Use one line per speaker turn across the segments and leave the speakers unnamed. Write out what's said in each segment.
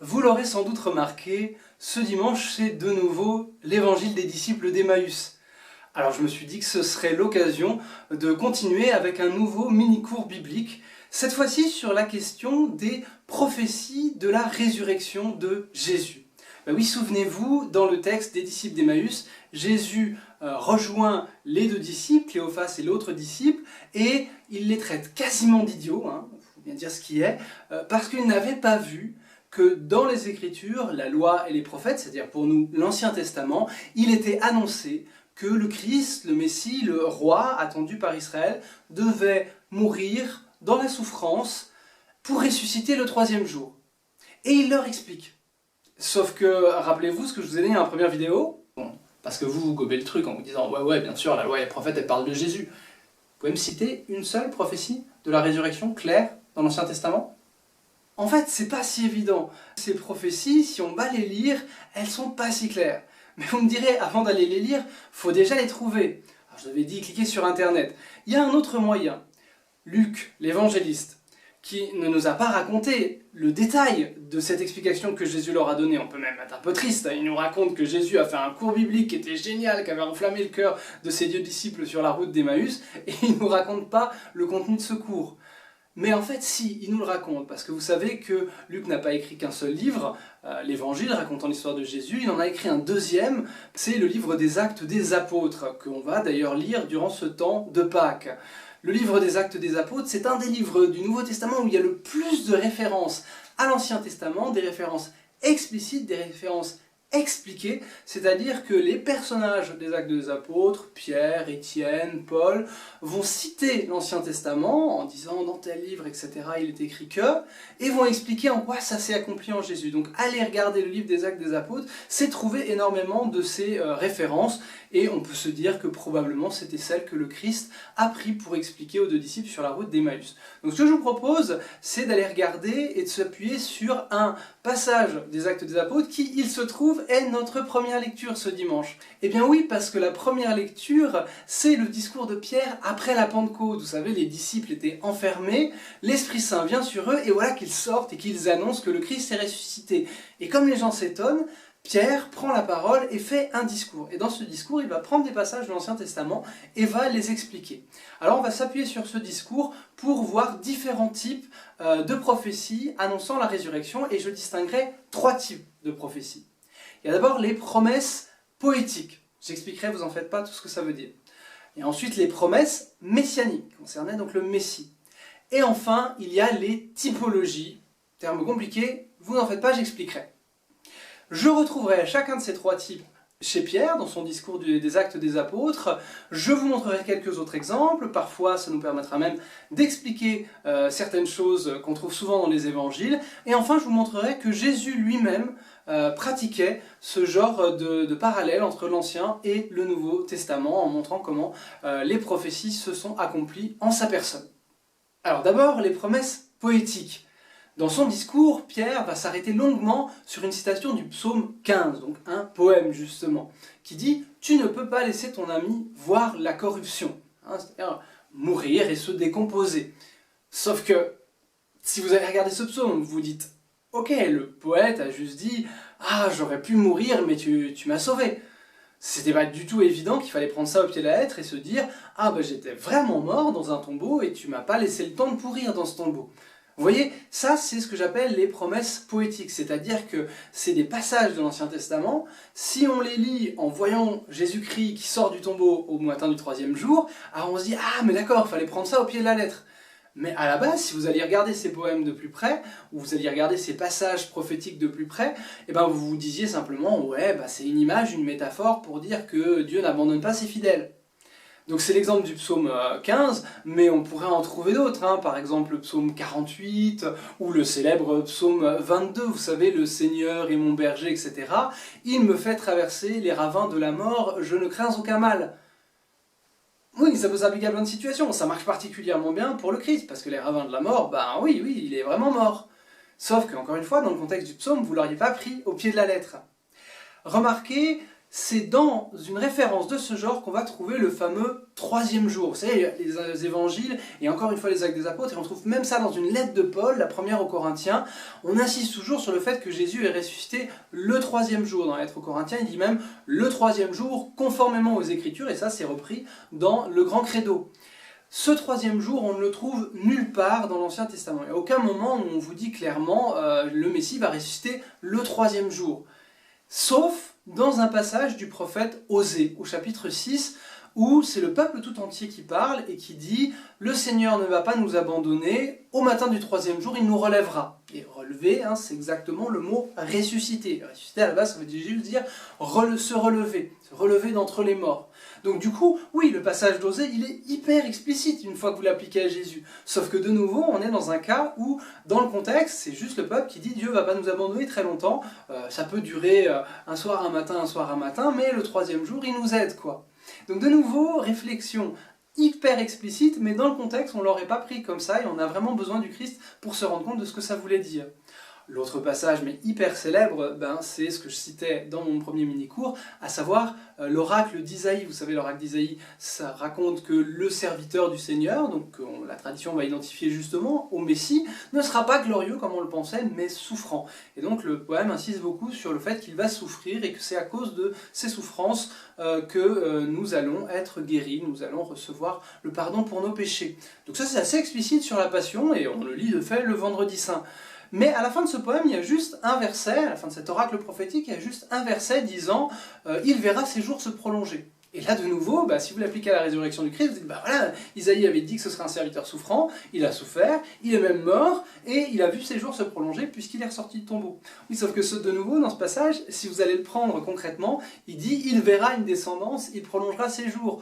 Vous l'aurez sans doute remarqué, ce dimanche c'est de nouveau l'évangile des disciples d'Emmaüs. Alors je me suis dit que ce serait l'occasion de continuer avec un nouveau mini-cours biblique, cette fois-ci sur la question des prophéties de la résurrection de Jésus. Ben oui, souvenez-vous, dans le texte des disciples d'Emmaüs, Jésus rejoint les deux disciples, Cléophas et l'autre disciple, et il les traite quasiment d'idiots, faut bien dire ce qui est, parce qu'ils n'avaient pas vu que dans les Écritures, la loi et les prophètes, c'est-à-dire pour nous l'Ancien Testament, il était annoncé que le Christ, le Messie, le roi attendu par Israël, devait mourir dans la souffrance pour ressusciter le troisième jour. Et il leur explique. Sauf que, rappelez-vous ce que je vous ai dit dans la première vidéo, parce que vous gobez le truc en vous disant « ouais, bien sûr, la loi et les prophètes, elles parlent de Jésus ». Vous pouvez me citer une seule prophétie de la résurrection claire dans l'Ancien Testament ? En fait, c'est pas si évident. Ces prophéties, si on va les lire, elles sont pas si claires. Mais vous me direz, avant d'aller les lire, faut déjà les trouver. Alors, je vous avais dit, cliquez sur Internet. Il y a un autre moyen. Luc, l'évangéliste, qui ne nous a pas raconté le détail de cette explication que Jésus leur a donnée. On peut même être un peu triste. Il nous raconte que Jésus a fait un cours biblique qui était génial, qui avait enflammé le cœur de ses deux disciples sur la route d'Emmaüs, et il ne nous raconte pas le contenu de ce cours. Mais en fait, si, il nous le raconte, parce que vous savez que Luc n'a pas écrit qu'un seul livre, l'Évangile racontant l'histoire de Jésus, il en a écrit un deuxième, c'est le livre des Actes des Apôtres, qu'on va d'ailleurs lire durant ce temps de Pâques. Le livre des Actes des Apôtres, c'est un des livres du Nouveau Testament où il y a le plus de références à l'Ancien Testament, des références explicites, des références expliquées, c'est-à-dire que les personnages des Actes des Apôtres, Pierre, Étienne, Paul, vont citer l'Ancien Testament en disant dans tel livre, etc., il est écrit que, et vont expliquer en quoi ça s'est accompli en Jésus. Donc allez regarder le livre des Actes des Apôtres, c'est trouver énormément de ces références, et on peut se dire que probablement c'était celle que le Christ a pris pour expliquer aux deux disciples sur la route d'Emmaüs. Donc ce que je vous propose, c'est d'aller regarder et de s'appuyer sur un passage des Actes des Apôtres qui, il se trouve, est notre première lecture ce dimanche. Eh bien oui, parce que la première lecture, c'est le discours de Pierre après la Pentecôte. Vous savez, les disciples étaient enfermés, l'Esprit Saint vient sur eux, et voilà qu'ils sortent et qu'ils annoncent que le Christ est ressuscité. Et comme les gens s'étonnent, Pierre prend la parole et fait un discours. Et dans ce discours, il va prendre des passages de l'Ancien Testament et va les expliquer. Alors on va s'appuyer sur ce discours pour voir différents types de prophéties annonçant la résurrection, et je distinguerai trois types de prophéties. Il y a d'abord les promesses poétiques. J'expliquerai, vous en faites pas, tout ce que ça veut dire. Et ensuite les promesses messianiques, concernant donc le Messie. Et enfin, il y a les typologies. Terme compliqué, vous n'en faites pas, j'expliquerai. Je retrouverai chacun de ces trois types chez Pierre, dans son discours des Actes des Apôtres. Je vous montrerai quelques autres exemples, parfois ça nous permettra même d'expliquer certaines choses qu'on trouve souvent dans les évangiles. Et enfin, je vous montrerai que Jésus lui-même pratiquait ce genre de parallèle entre l'Ancien et le Nouveau Testament, en montrant comment les prophéties se sont accomplies en sa personne. Alors d'abord, les promesses poétiques. Dans son discours, Pierre va s'arrêter longuement sur une citation du psaume 15, donc un poème justement, qui dit « Tu ne peux pas laisser ton ami voir la corruption », c'est-à-dire mourir et se décomposer. Sauf que, si vous allez regarder ce psaume, vous vous dites « Ok, le poète a juste dit « Ah, j'aurais pu mourir, mais tu m'as sauvé ». C'était pas du tout évident qu'il fallait prendre ça au pied de la lettre et se dire « Ah, j'étais vraiment mort dans un tombeau et tu m'as pas laissé le temps de pourrir dans ce tombeau ». Vous voyez, ça c'est ce que j'appelle les promesses poétiques, c'est-à-dire que c'est des passages de l'Ancien Testament, si on les lit en voyant Jésus-Christ qui sort du tombeau au matin du troisième jour, alors on se dit « Ah mais d'accord, il fallait prendre ça au pied de la lettre ». Mais à la base, si vous alliez regarder ces poèmes de plus près, ou vous alliez regarder ces passages prophétiques de plus près, et ben vous vous disiez simplement « Ouais, c'est une image, une métaphore pour dire que Dieu n'abandonne pas ses fidèles ». Donc c'est l'exemple du psaume 15, mais on pourrait en trouver d'autres, par exemple le psaume 48, ou le célèbre psaume 22, vous savez, le Seigneur est mon berger, etc. Il me fait traverser les ravins de la mort, je ne crains aucun mal. Oui, ça peut s'appliquer à plein de situations, ça marche particulièrement bien pour le Christ, parce que les ravins de la mort, oui, il est vraiment mort. Sauf que, encore une fois, dans le contexte du psaume, vous ne l'auriez pas pris au pied de la lettre. Remarquez, c'est dans une référence de ce genre qu'on va trouver le fameux troisième jour. Vous savez, les évangiles, et encore une fois les actes des apôtres, et on trouve même ça dans une lettre de Paul, la première aux Corinthiens, on insiste toujours sur le fait que Jésus est ressuscité le troisième jour. Dans la lettre aux Corinthiens, il dit même le troisième jour, conformément aux Écritures, et ça c'est repris dans le Grand Credo. Ce troisième jour, on ne le trouve nulle part dans l'Ancien Testament. Il n'y a aucun moment où on vous dit clairement le Messie va ressusciter le troisième jour. Sauf dans un passage du prophète Osée, au chapitre 6, où c'est le peuple tout entier qui parle et qui dit « Le Seigneur ne va pas nous abandonner, au matin du troisième jour, il nous relèvera ». Et relever, c'est exactement le mot « ressusciter ». Ressusciter, à la base, ça veut juste dire se relever d'entre les morts. Donc du coup, oui, le passage d'Osée, il est hyper explicite une fois que vous l'appliquez à Jésus. Sauf que de nouveau, on est dans un cas où, dans le contexte, c'est juste le peuple qui dit « Dieu ne va pas nous abandonner très longtemps, ça peut durer un soir, un matin, mais le troisième jour, il nous aide, quoi ». Donc de nouveau, réflexion hyper explicite, mais dans le contexte, on ne l'aurait pas pris comme ça, et on a vraiment besoin du Christ pour se rendre compte de ce que ça voulait dire. L'autre passage, mais hyper célèbre, c'est ce que je citais dans mon premier mini-cours, à savoir l'oracle d'Isaïe. Vous savez, l'oracle d'Isaïe, ça raconte que le serviteur du Seigneur, donc la tradition va identifier justement au Messie, ne sera pas glorieux comme on le pensait, mais souffrant. Et donc le poème insiste beaucoup sur le fait qu'il va souffrir et que c'est à cause de ces souffrances que nous allons être guéris, nous allons recevoir le pardon pour nos péchés. Donc ça c'est assez explicite sur la Passion, et on le lit de fait le Vendredi Saint. Mais à la fin de ce poème, il y a juste un verset, à la fin de cet oracle prophétique, il y a juste un verset disant « Il verra ses jours se prolonger ». Et là, de nouveau, si vous l'appliquez à la résurrection du Christ, vous dites « voilà, Isaïe avait dit que ce serait un serviteur souffrant, il a souffert, il est même mort, et il a vu ses jours se prolonger puisqu'il est ressorti du tombeau ». Oui, sauf que de nouveau, dans ce passage, si vous allez le prendre concrètement, il dit « Il verra une descendance, il prolongera ses jours ».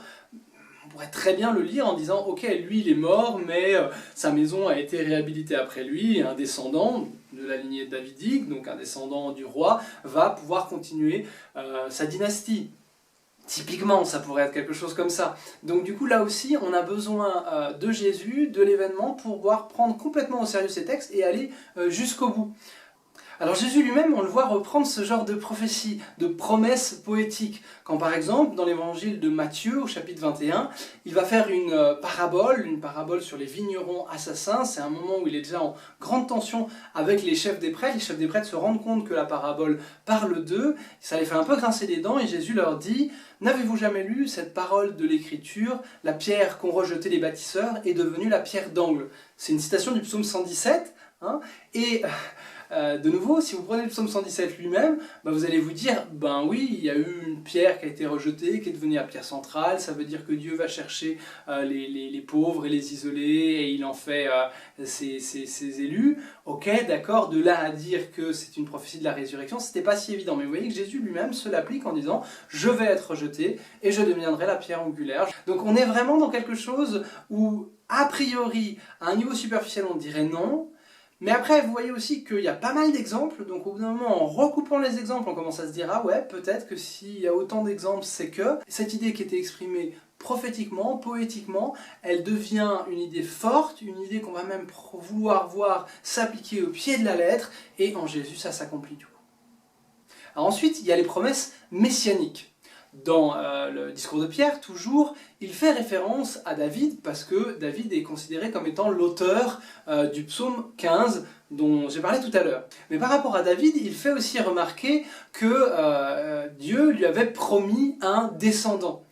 On pourrait très bien le lire en disant « Ok, lui il est mort, mais sa maison a été réhabilitée après lui, et un descendant de la lignée davidique, donc un descendant du roi, va pouvoir continuer sa dynastie. » Typiquement, ça pourrait être quelque chose comme ça. Donc du coup, là aussi, on a besoin de Jésus, de l'événement, pour pouvoir prendre complètement au sérieux ces textes et aller jusqu'au bout. Alors Jésus lui-même, on le voit reprendre ce genre de prophétie, de promesses poétiques. Quand par exemple, dans l'évangile de Matthieu, au chapitre 21, il va faire une parabole sur les vignerons assassins. C'est un moment où il est déjà en grande tension avec les chefs des prêtres. Les chefs des prêtres se rendent compte que la parabole parle d'eux. Ça les fait un peu grincer les dents et Jésus leur dit « N'avez-vous jamais lu cette parole de l'Écriture ? La pierre qu'ont rejetée les bâtisseurs est devenue la pierre d'angle. » C'est une citation du psaume 117. De nouveau, si vous prenez le psaume 117 lui-même, vous allez vous dire, oui, il y a eu une pierre qui a été rejetée, qui est devenue la pierre centrale, ça veut dire que Dieu va chercher les pauvres et les isolés, et il en fait ses élus. Ok, d'accord, de là à dire que c'est une prophétie de la résurrection, c'était pas si évident, mais vous voyez que Jésus lui-même se l'applique en disant, je vais être rejeté, et je deviendrai la pierre angulaire. Donc on est vraiment dans quelque chose où, a priori, à un niveau superficiel, on dirait non. Mais après, vous voyez aussi qu'il y a pas mal d'exemples, donc au bout d'un moment, en recoupant les exemples, on commence à se dire « Ah ouais, peut-être que s'il y a autant d'exemples, c'est que… » Cette idée qui était exprimée prophétiquement, poétiquement, elle devient une idée forte, une idée qu'on va même vouloir voir s'appliquer au pied de la lettre, et en Jésus, ça s'accomplit du coup. Alors ensuite, il y a les promesses messianiques. Dans le discours de Pierre, toujours, il fait référence à David parce que David est considéré comme étant l'auteur du psaume 15 dont j'ai parlé tout à l'heure. Mais par rapport à David, il fait aussi remarquer que Dieu lui avait promis un descendant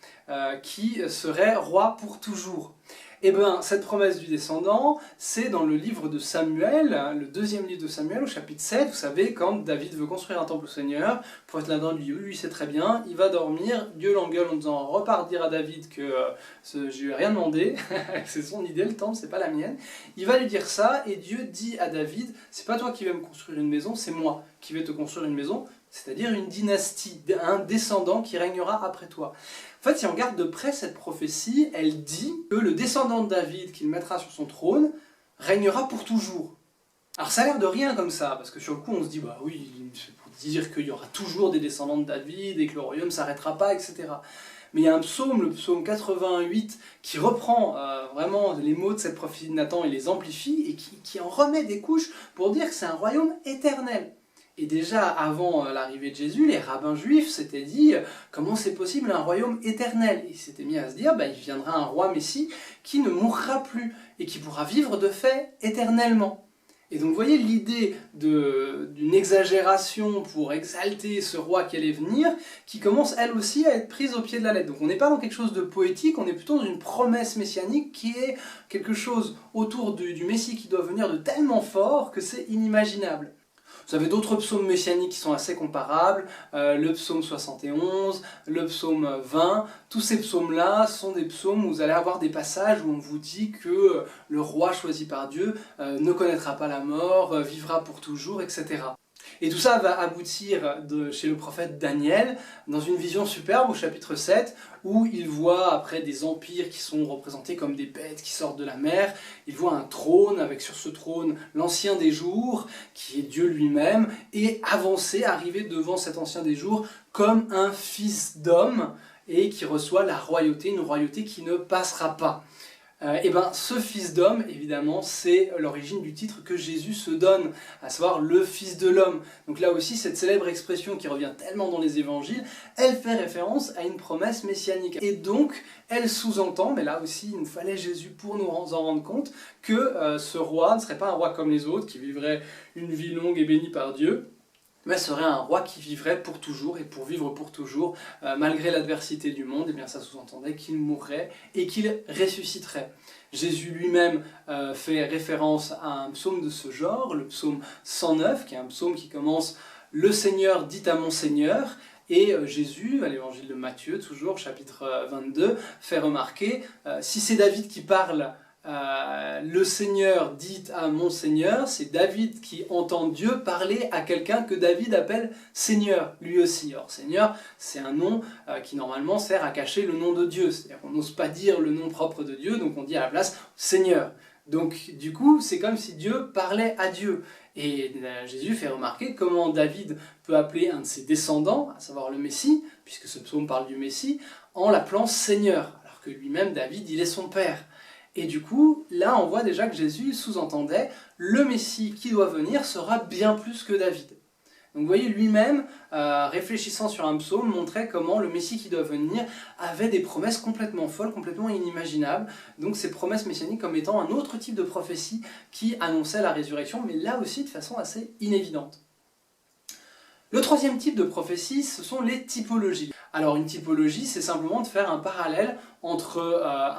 qui serait roi pour toujours. Et bien, cette promesse du descendant, c'est dans le livre de Samuel, le deuxième livre de Samuel, au chapitre 7, vous savez, quand David veut construire un temple au Seigneur, pour être là-dedans, lui, lui c'est très bien, il va dormir, Dieu l'engueule en disant « repars dire à David que je lui ai rien demandé, c'est son idée, le temple, c'est pas la mienne ». Il va lui dire ça, et Dieu dit à David « c'est pas toi qui vas me construire une maison, c'est moi qui vais te construire une maison ». C'est-à-dire une dynastie, un descendant qui régnera après toi. En fait, si on regarde de près cette prophétie, elle dit que le descendant de David qu'il mettra sur son trône régnera pour toujours. Alors ça a l'air de rien comme ça, parce que sur le coup on se dit bah oui, c'est pour dire qu'il y aura toujours des descendants de David et que le royaume ne s'arrêtera pas, etc. Mais il y a un psaume, le psaume 88, qui reprend vraiment les mots de cette prophétie de Nathan et les amplifie et qui en remet des couches pour dire que c'est un royaume éternel. Et déjà avant l'arrivée de Jésus, les rabbins juifs s'étaient dit comment c'est possible un royaume éternel. Ils s'étaient mis à se dire il viendra un roi Messie qui ne mourra plus et qui pourra vivre de fait éternellement. Et donc vous voyez l'idée d'une exagération pour exalter ce roi qui allait venir, qui commence elle aussi à être prise au pied de la lettre. Donc on n'est pas dans quelque chose de poétique, on est plutôt dans une promesse messianique qui est quelque chose autour du Messie qui doit venir de tellement fort que c'est inimaginable. Vous avez d'autres psaumes messianiques qui sont assez comparables, le psaume 71, le psaume 20, tous ces psaumes-là sont des psaumes où vous allez avoir des passages où on vous dit que le roi choisi par Dieu ne connaîtra pas la mort, vivra pour toujours, etc. Et tout ça va aboutir chez le prophète Daniel dans une vision superbe au chapitre 7 où il voit après des empires qui sont représentés comme des bêtes qui sortent de la mer, il voit un trône avec sur ce trône l'ancien des jours qui est Dieu lui-même et avancer, arriver devant cet ancien des jours comme un fils d'homme et qui reçoit la royauté, une royauté qui ne passera pas. Et bien ce fils d'homme, évidemment, c'est l'origine du titre que Jésus se donne, à savoir le fils de l'homme. Donc là aussi, cette célèbre expression qui revient tellement dans les évangiles, elle fait référence à une promesse messianique. Et donc, elle sous-entend, mais là aussi, il nous fallait Jésus pour nous en rendre compte, que ce roi ne serait pas un roi comme les autres, qui vivrait une vie longue et bénie par Dieu, mais serait un roi qui vivrait pour toujours, et pour vivre pour toujours, malgré l'adversité du monde, et bien ça sous-entendait qu'il mourrait et qu'il ressusciterait. Jésus lui-même fait référence à un psaume de ce genre, le psaume 109, qui est un psaume qui commence « Le Seigneur dit à mon Seigneur », et Jésus, à l'évangile de Matthieu, toujours, chapitre 22, fait remarquer si c'est David qui parle, le Seigneur dit à mon Seigneur, c'est David qui entend Dieu parler à quelqu'un que David appelle Seigneur, lui aussi. Or Seigneur, c'est un nom qui normalement sert à cacher le nom de Dieu, c'est-à-dire qu'on n'ose pas dire le nom propre de Dieu, donc on dit à la place Seigneur. Donc du coup, c'est comme si Dieu parlait à Dieu. Et Jésus fait remarquer comment David peut appeler un de ses descendants, à savoir le Messie, puisque ce psaume parle du Messie, en l'appelant Seigneur, alors que lui-même, David, il est son père. Et du coup, là on voit déjà que Jésus sous-entendait le Messie qui doit venir sera bien plus que David. Donc vous voyez, lui-même, réfléchissant sur un psaume, montrait comment le Messie qui doit venir avait des promesses complètement folles, complètement inimaginables. Donc ces promesses messianiques comme étant un autre type de prophétie qui annonçait la résurrection, mais là aussi de façon assez inévidente. Le troisième type de prophétie, ce sont les typologies. Alors une typologie, c'est simplement de faire un parallèle entre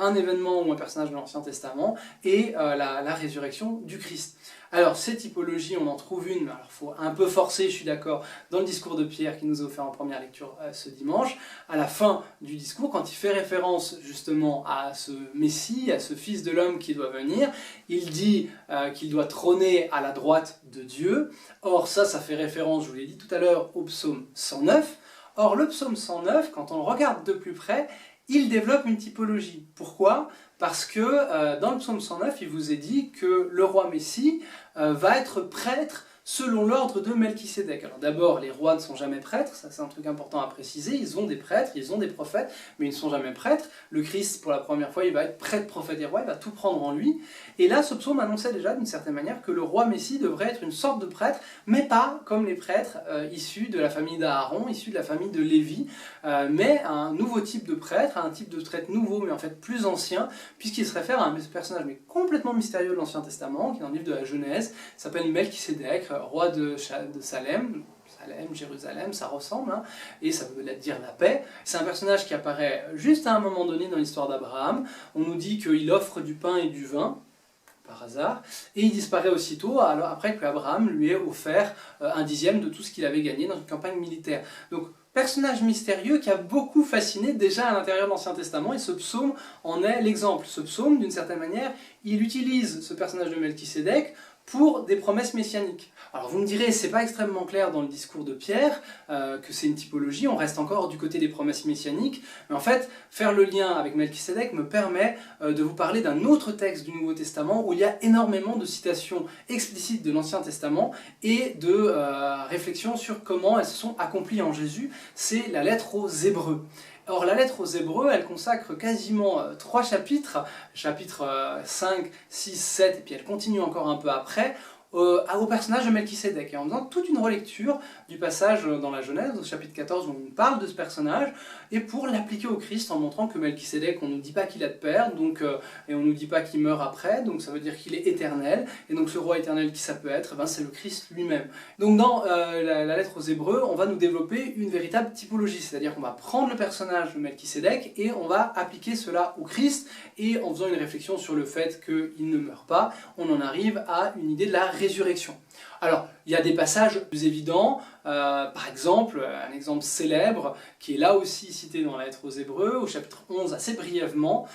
un événement ou un personnage de l'Ancien Testament et la résurrection du Christ. Alors ces typologies, on en trouve une, alors il faut un peu forcer, je suis d'accord, dans le discours de Pierre qui nous a offert en première lecture ce dimanche, à la fin du discours, quand il fait référence justement à ce Messie, à ce Fils de l'homme qui doit venir, il dit qu'il doit trôner à la droite de Dieu. Or ça fait référence, je vous l'ai dit tout à l'heure, au psaume 109. Or le psaume 109, quand on le regarde de plus près, il développe une typologie. Pourquoi ? Parce que dans le psaume 109, il vous est dit que le roi Messie va être prêtre selon l'ordre de Melchisédek. Alors d'abord, les rois ne sont jamais prêtres, ça c'est un truc important à préciser, ils ont des prêtres, ils ont des prophètes, mais ils ne sont jamais prêtres. Le Christ, pour la première fois, il va être prêtre, prophète et roi, il va tout prendre en lui. Et là, ce psaume annonçait déjà d'une certaine manière que le roi Messie devrait être une sorte de prêtre, mais pas comme les prêtres issus de la famille d'Aaron, issus de la famille de Lévi, mais un nouveau type de prêtre, un type de prêtre nouveau, mais en fait plus ancien, puisqu'il se réfère à un personnage mais complètement mystérieux de l'Ancien Testament, qui est dans le livre de la Genèse, s'appelle Melchisédek, roi de Salem, Jérusalem, ça ressemble, hein, et ça veut dire la paix. C'est un personnage qui apparaît juste à un moment donné dans l'histoire d'Abraham. On nous dit qu'il offre du pain et du vin, par hasard, et il disparaît aussitôt alors après qu'Abraham lui ait offert un dixième de tout ce qu'il avait gagné dans une campagne militaire. Donc, personnage mystérieux qui a beaucoup fasciné déjà à l'intérieur de l'Ancien Testament, et ce psaume en est l'exemple. Ce psaume, d'une certaine manière, il utilise ce personnage de Melchisédek pour des promesses messianiques. Alors vous me direz, c'est pas extrêmement clair dans le discours de Pierre que c'est une typologie, on reste encore du côté des promesses messianiques, mais en fait, faire le lien avec Melchisédek me permet de vous parler d'un autre texte du Nouveau Testament où il y a énormément de citations explicites de l'Ancien Testament et de réflexions sur comment elles se sont accomplies en Jésus, c'est la lettre aux Hébreux. Or, la lettre aux Hébreux, elle consacre quasiment 3 chapitres, chapitres 5, 6, 7, et puis elle continue encore un peu après, au personnage de Melchisédek, et en faisant toute une relecture du passage dans la Genèse, au chapitre 14, où on parle de ce personnage, et pour l'appliquer au Christ en montrant que Melchisédek, on ne nous dit pas qu'il a de père, donc, et on ne nous dit pas qu'il meurt après, donc ça veut dire qu'il est éternel, et donc ce roi éternel qui ça peut être, ben c'est le Christ lui-même. Donc dans la lettre aux Hébreux, on va nous développer une véritable typologie, c'est-à-dire qu'on va prendre le personnage de Melchisédek et on va appliquer cela au Christ, et en faisant une réflexion sur le fait qu'il ne meurt pas, on en arrive à une idée de la résurrection. Alors, il y a des passages plus évidents, par exemple, un exemple célèbre, qui est là aussi cité dans la lettre aux Hébreux, au chapitre 11, assez brièvement,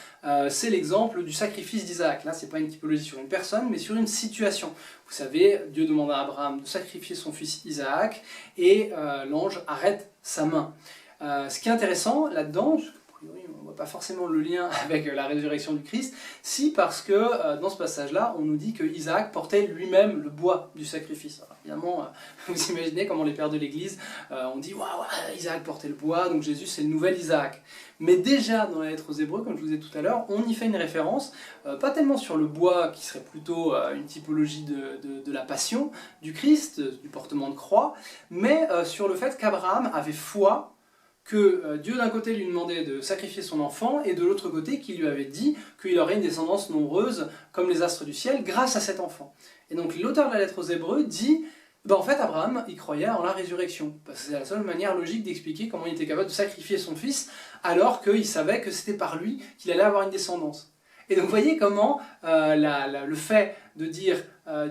c'est l'exemple du sacrifice d'Isaac. Là, c'est pas une typologie sur une personne, mais sur une situation. Vous savez, Dieu demande à Abraham de sacrifier son fils Isaac, et l'ange arrête sa main. Ce qui est intéressant là-dedans, on ne voit pas forcément le lien avec la résurrection du Christ, si parce que dans ce passage-là, on nous dit que Isaac portait lui-même le bois du sacrifice. Alors, évidemment, vous imaginez comment les pères de l'Église ont dit « Waouh, Isaac portait le bois, donc Jésus c'est le nouvel Isaac ». Mais déjà dans la lettre aux Hébreux, comme je vous ai dit tout à l'heure, on y fait une référence, pas tellement sur le bois, qui serait plutôt une typologie de la passion du Christ, du portement de croix, mais sur le fait qu'Abraham avait foi que Dieu d'un côté lui demandait de sacrifier son enfant, et de l'autre côté qu'il lui avait dit qu'il aurait une descendance nombreuse comme les astres du ciel grâce à cet enfant. Et donc l'auteur de la lettre aux Hébreux dit, en fait Abraham il croyait en la résurrection, parce que c'est la seule manière logique d'expliquer comment il était capable de sacrifier son fils, alors qu'il savait que c'était par lui qu'il allait avoir une descendance. Et donc vous voyez comment le fait de dire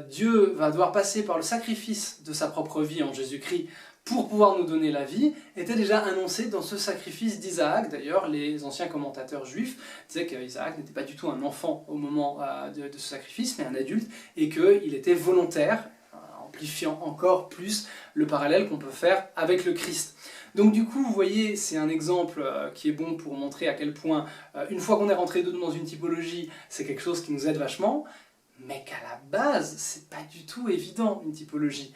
Dieu va devoir passer par le sacrifice de sa propre vie en Jésus-Christ pour pouvoir nous donner la vie, était déjà annoncé dans ce sacrifice d'Isaac. D'ailleurs, les anciens commentateurs juifs disaient qu'Isaac n'était pas du tout un enfant au moment de ce sacrifice, mais un adulte, et qu'il était volontaire, amplifiant encore plus le parallèle qu'on peut faire avec le Christ. Donc du coup, vous voyez, c'est un exemple qui est bon pour montrer à quel point, une fois qu'on est rentré dans une typologie, c'est quelque chose qui nous aide vachement, mais qu'à la base, c'est pas du tout évident, une typologie.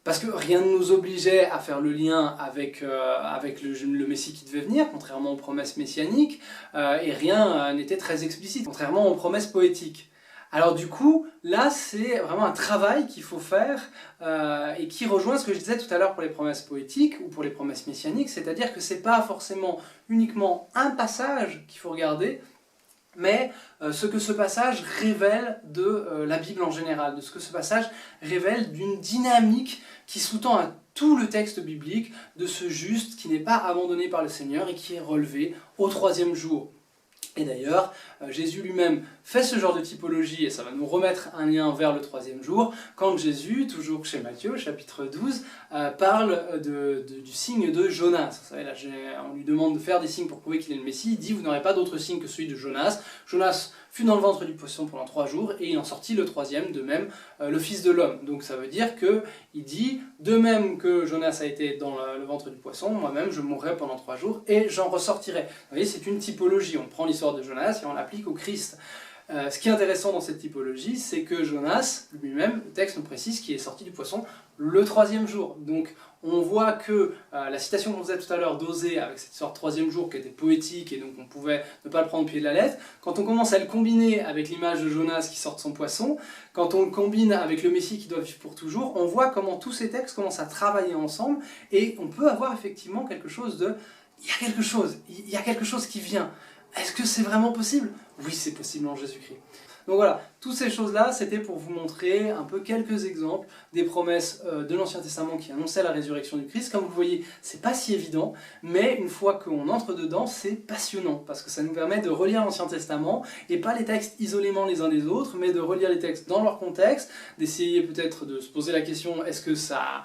Parce que rien ne nous obligeait à faire le lien avec le Messie qui devait venir, contrairement aux promesses messianiques, et rien n'était très explicite, contrairement aux promesses poétiques. Alors du coup, là c'est vraiment un travail qu'il faut faire, et qui rejoint ce que je disais tout à l'heure pour les promesses poétiques ou pour les promesses messianiques, c'est-à-dire que c'est pas forcément uniquement un passage qu'il faut regarder, mais ce que ce passage révèle de la Bible en général, de ce que ce passage révèle d'une dynamique qui sous-tend à tout le texte biblique, de ce juste qui n'est pas abandonné par le Seigneur et qui est relevé au troisième jour. Et d'ailleurs, Jésus lui-même fait ce genre de typologie, et ça va nous remettre un lien vers le troisième jour, quand Jésus, toujours chez Matthieu, chapitre 12, parle du signe de Jonas. Vous savez, là, on lui demande de faire des signes pour prouver qu'il est le Messie, il dit « Vous n'aurez pas d'autre signe que celui de Jonas ». Jonas fut dans le ventre du poisson pendant 3 jours, et il en sortit le troisième, de même le Fils de l'homme. Donc ça veut dire qu'il dit « De même que Jonas a été dans le ventre du poisson, moi-même je mourrai pendant 3 jours, et j'en ressortirai ». Vous voyez, c'est une typologie, on prend l'histoire de Jonas et on l'applique au Christ. Ce qui est intéressant dans cette typologie, c'est que Jonas, lui-même, le texte nous précise qu'il est sorti du poisson le troisième jour. Donc on voit que la citation qu'on faisait tout à l'heure d'Osée, avec cette sorte de troisième jour qui était poétique, et donc on pouvait ne pas le prendre au pied de la lettre, quand on commence à le combiner avec l'image de Jonas qui sort de son poisson, quand on le combine avec le Messie qui doit vivre pour toujours, on voit comment tous ces textes commencent à travailler ensemble, et on peut avoir effectivement quelque chose de... il y a quelque chose qui vient. Est-ce que c'est vraiment possible? Oui, c'est possible en Jésus-Christ. Donc voilà, toutes ces choses-là, c'était pour vous montrer un peu quelques exemples des promesses de l'Ancien Testament qui annonçaient la résurrection du Christ. Comme vous le voyez, c'est pas si évident, mais une fois qu'on entre dedans, c'est passionnant, parce que ça nous permet de relire l'Ancien Testament, et pas les textes isolément les uns des autres, mais de relire les textes dans leur contexte, d'essayer peut-être de se poser la question, est-ce que ça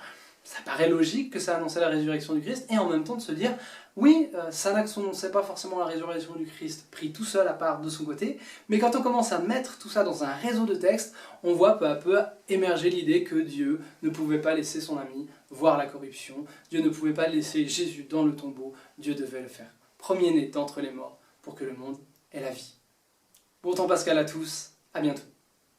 paraît logique que ça annonçait la résurrection du Christ, et en même temps de se dire, oui, ça n'annonçait pas forcément la résurrection du Christ pris tout seul à part de son côté, mais quand on commence à mettre tout ça dans un réseau de textes, on voit peu à peu émerger l'idée que Dieu ne pouvait pas laisser son ami voir la corruption, Dieu ne pouvait pas laisser Jésus dans le tombeau, Dieu devait le faire premier-né d'entre les morts pour que le monde ait la vie. Bon temps pascal à tous, à bientôt.